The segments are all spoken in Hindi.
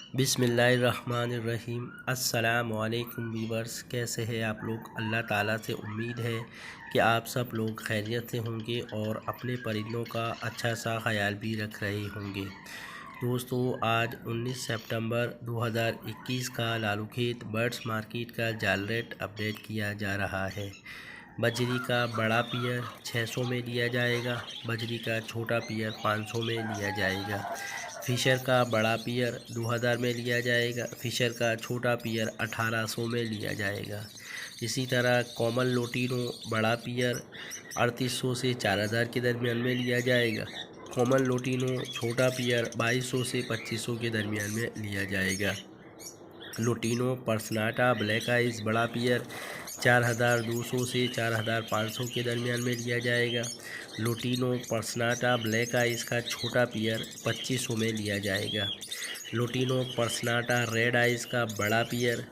बिस्मिल्लाहिर्रहमानिर्रहीम। अस्सलाम वालेकुम वीवर्स, कैसे हैं आप लोग। अल्लाह ताला से उम्मीद है कि आप सब लोग खैरियत से होंगे और अपने परिंदों का अच्छा सा ख्याल भी रख रहे होंगे। दोस्तों, आज 19 सितंबर 2021 का लालूखेत बर्ड्स मार्केट का जाल रेट अपडेट किया जा रहा है। बजरी का बड़ा पियर 600 में लिया जाएगा। बजरी का छोटा पियर 500 में लिया जाएगा। फ़िशर का बड़ा पियर 2000 में लिया जाएगा। फ़िशर का छोटा पियर 1800 में लिया जाएगा। इसी तरह कॉमन लोटिनो बड़ा पियर 3800 से 4000 के दरमियान में लिया जाएगा। कॉमन लोटिनो छोटा पियर 2200 से 2500 के दरमियान में लिया जाएगा। लोटिनो पर्सनाटा ब्लैक आइज बड़ा पियर 4200 से 4500 के दरमियान में लिया जाएगा। लोटिनो पर्सनाटा ब्लैक आइज का छोटा पियर 2500 में लिया जाएगा। लोटिनो पर्सनाटा रेड आइज का बड़ा पियर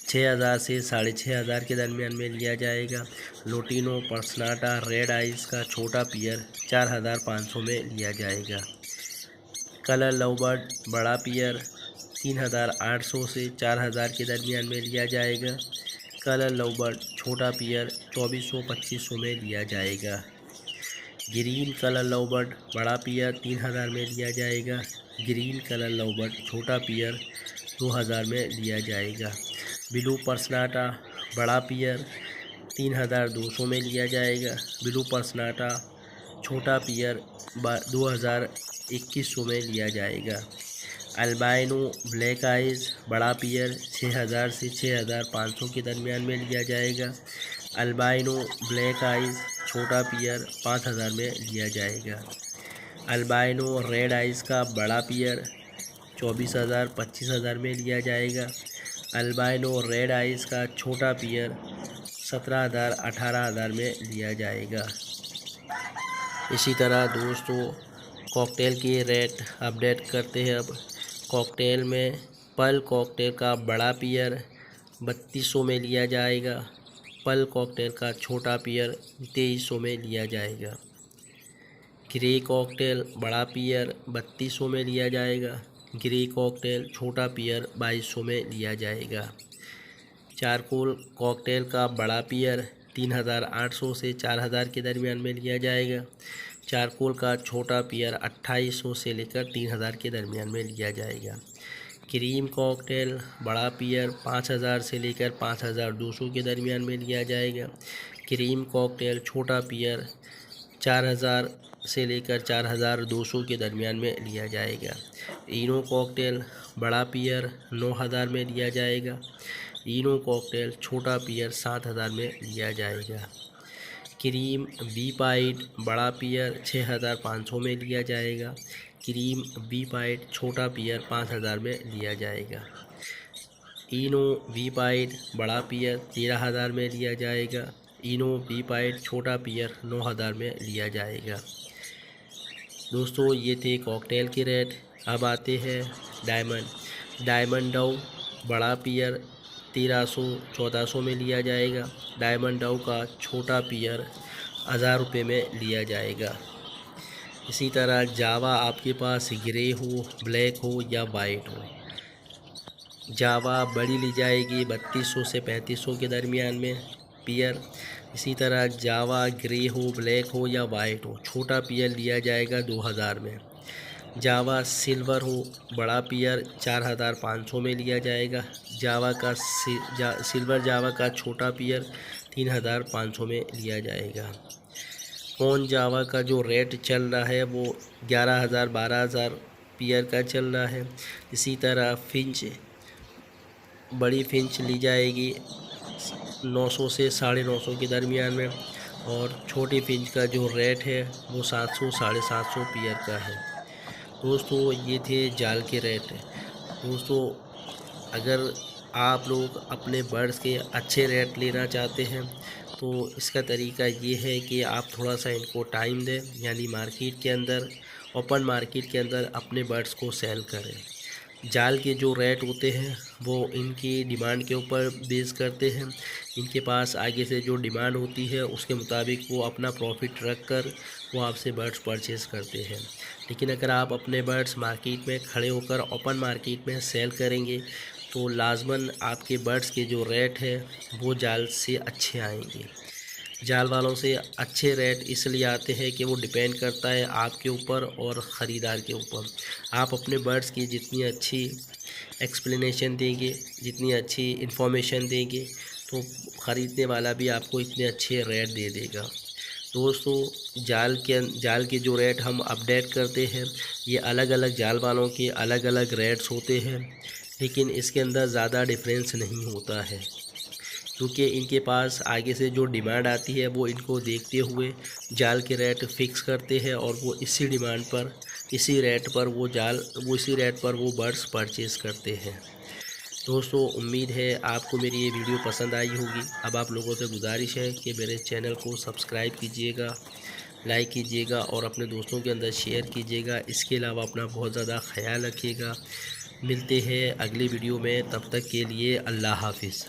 6000 से 6500 के दरमियान में लिया जाएगा। लोटिनो पर्सनाटा रेड आइज का छोटा पियर 4500 में लिया जाएगा। कलर लवबर्ड बड़ा पियर 3800 से 4000 के दरमियान में लिया जाएगा। कलर लवबर्ड छोटा पियर 2400-2500 में लिया जाएगा। ग्रीन कलर लवबर्ड बड़ा पियर 3000 में लिया जाएगा। ग्रीन कलर लवबर्ड छोटा पियर 2000 में लिया जाएगा। ब्लू पर्सनाटा बड़ा पियर 3200 में लिया जाएगा। ब्लू पर्सनाटा छोटा पियर 2100 में लिया जाएगा। अल्बाइनो ब्लैक आइज बड़ा पियर 6000 से 6500 के दरमियान में लिया जाएगा। अल्बाइनो ब्लैक आइज छोटा पियर 5000 में लिया जाएगा। अल्बाइनो रेड आइज का बड़ा पियर 24000-25000 में लिया जाएगा। अल्बाइनो रेड आइज का छोटा पियर 17000-18000 में लिया जाएगा। इसी तरह दोस्तों, कॉकटेल के रेट अपडेट करते हैं। अब कॉकटेल में पल कॉकटेल का बड़ा पियर 3200 में लिया जाएगा। पल कॉकटेल का छोटा पियर 2300 में लिया जाएगा। ग्रे कॉकटेल बड़ा पियर 3200 में लिया जाएगा। ग्रे कॉकटेल छोटा पियर 2200 में लिया जाएगा। चारकोल कॉकटेल का बड़ा पियर 3800 से 4000 के दरमियान में लिया जाएगा। चारकोल का छोटा पियर 2800 से लेकर 3000 के दरमियान में लिया जाएगा। क्रीम कॉकटेल बड़ा पियर 5000 से लेकर 5200 के दरमियान में लिया जाएगा। क्रीम कॉकटेल छोटा पियर 4000 से लेकर 4200 के दरमियान में लिया जाएगा। इनो कॉकटेल बड़ा पियर 9000 में लिया जाएगा। इनो कॉकटेल छोटा पियर 7000 में लिया जाएगा। क्रीम बी पाइट बड़ा पियर 6500 में लिया जाएगा। क्रीम बी पाइट छोटा पियर 5000 में लिया जाएगा। इनो बी पाइट बड़ा पियर 13000 में लिया जाएगा। इनो बी पाइट छोटा पियर 9000 में लिया जाएगा। दोस्तों, ये थे कॉकटेल के रेट। अब आते हैं डायमंड डव बड़ा पियर 1300-1400 में लिया जाएगा। डायमंड डव का छोटा पियर 1000 रुपये में लिया जाएगा। इसी तरह जावा आपके पास ग्रे हो, ब्लैक हो या वाइट हो, जावा बड़ी ली जाएगी 3200 से 3500 के दरमियान में पियर। इसी तरह जावा ग्रे हो, ब्लैक हो या वाइट हो, छोटा पियर लिया जाएगा 2000 में। जावा सिल्वर हो बड़ा पियर 4500 में लिया जाएगा। जावा का सिल्वर जावा का छोटा पियर 3500 में लिया जाएगा। कौन जावा का जो रेट चल रहा है वो 11000-12000 पियर का चल रहा है। इसी तरह फिंच बड़ी फिंच ली जाएगी 900 से 950 के दरमियान में, और छोटी फिंच का जो रेट है वो 700-750 पियर का है। दोस्तों, ये थे जाल के रेट। दोस्तों, अगर आप लोग अपने बर्ड्स के अच्छे रेट लेना चाहते हैं तो इसका तरीका ये है कि आप थोड़ा सा इनको टाइम दें, यानी मार्केट के अंदर, ओपन मार्केट के अंदर अपने बर्ड्स को सेल करें। जाल के जो रेट होते हैं वो इनकी डिमांड के ऊपर बेस करते हैं। इनके पास आगे से जो डिमांड होती है उसके मुताबिक वो अपना प्रॉफिट रख कर वो आपसे बर्ड्स परचेज़ करते हैं। लेकिन अगर आप अपने बर्ड्स मार्केट में खड़े होकर ओपन मार्केट में सेल करेंगे तो लाजमन आपके बर्ड्स के जो रेट है वो जाल से अच्छे आएंगे। जाल वालों से अच्छे रेट इसलिए आते हैं कि वो डिपेंड करता है आपके ऊपर और ख़रीदार के ऊपर। आप अपने बर्ड्स की जितनी अच्छी एक्सप्लेनेशन देंगे, जितनी अच्छी इन्फॉर्मेशन देंगे, तो ख़रीदने वाला भी आपको इतने अच्छे रेट दे देगा। दोस्तों, जाल के जो रेट हम अपडेट करते हैं ये अलग अलग जाल वालों के अलग अलग रेट्स होते हैं, लेकिन इसके अंदर ज़्यादा डिफरेंस नहीं होता है, क्योंकि इनके पास आगे से जो डिमांड आती है वो इनको देखते हुए जाल के रेट फ़िक्स करते हैं और वो इसी डिमांड पर, इसी रेट पर इसी रेट पर वो बर्ड्स परचेज़ करते हैं। दोस्तों, उम्मीद है आपको मेरी ये वीडियो पसंद आई होगी। अब आप लोगों से गुजारिश है कि मेरे चैनल को सब्सक्राइब कीजिएगा, लाइक कीजिएगा और अपने दोस्तों के अंदर शेयर कीजिएगा। इसके अलावा अपना बहुत ज़्यादा ख्याल रखिएगा। मिलते हैं अगली वीडियो में, तब तक के लिए अल्लाह हाफिज़।